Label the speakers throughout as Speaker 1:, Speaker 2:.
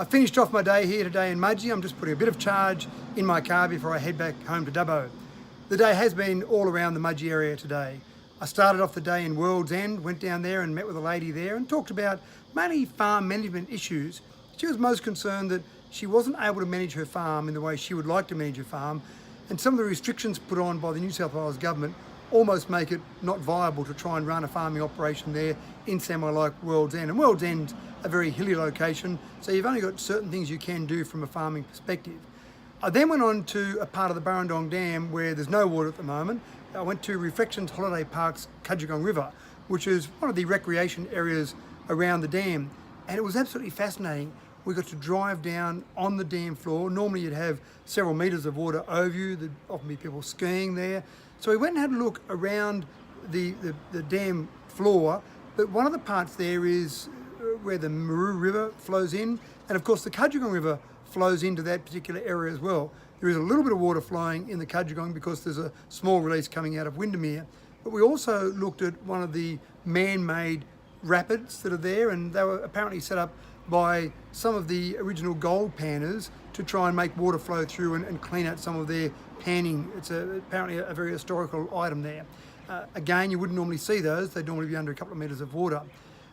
Speaker 1: I finished off my day here today in Mudgee. I'm just putting a bit of charge in my car before I head back home to Dubbo. The day has been all around the Mudgee area today. I started off the day in World's End, went down there and met with a lady there and talked about mainly farm management issues. She was most concerned that she wasn't able to manage her farm in the way she would like to manage her farm, and some of the restrictions put on by the New South Wales government almost make it not viable to try and run a farming operation there in somewhere like World's End. And World's End's a very hilly location, so you've only got certain things you can do from a farming perspective. I then went on to a part of the Burrendong Dam where there's no water at the moment. I went to Reflections Holiday Park's Cudgegong River, which is one of the recreation areas around the dam, and it was absolutely fascinating. We got to drive down on the dam floor. Normally you'd have several metres of water over you. There'd often be people skiing there. So we went and had a look around the dam floor, but one of the parts there is where the Maru River flows in, and of course the Cudgegong River flows into that particular area as well. There is a little bit of water flowing in the Cudgegong because there's a small release coming out of Windermere. But we also looked at one of the man-made rapids that are there, and they were apparently set up by some of the original gold panners to try and make water flow through and clean out some of their panning. It's apparently a very historical item there. Again, you wouldn't normally see those. They'd normally be under a couple of metres of water.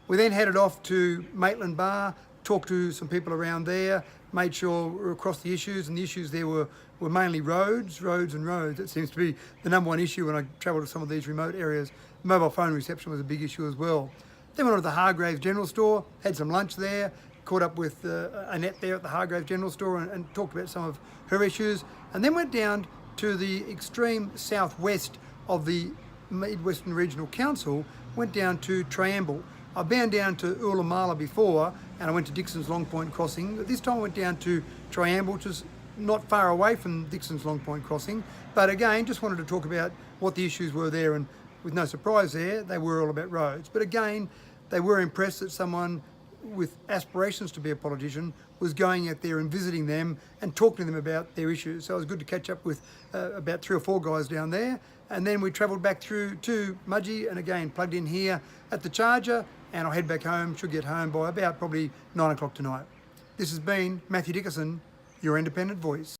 Speaker 1: We then headed off to Maitland Bar, talked to some people around there, made sure we were across the issues, and the issues there were mainly roads. It seems to be the number one issue when I travel to some of these remote areas. Mobile phone reception was a big issue as well. Then went on to the Hargraves General Store, had some lunch there, caught up with Annette there at the Hargraves General Store and talked about some of her issues, and then went down to the extreme southwest of the Mid-Western Regional Council, went down to Triamble. I've been down to Ulamala before, and I went to Dixon's Long Point Crossing, but this time I went down to Triamble, which is not far away from Dixon's Long Point Crossing, but again, just wanted to talk about what the issues were there, and with no surprise there, they were all about roads. But again, they were impressed that someone with aspirations to be a politician was going out there and visiting them and talking to them about their issues. So it was good to catch up with about 3 or 4 guys down there. And then we travelled back through to Mudgee and again plugged in here at the charger, and I'll head back home, should get home by about probably 9 o'clock tonight. This has been Mathew Dickerson, your independent voice.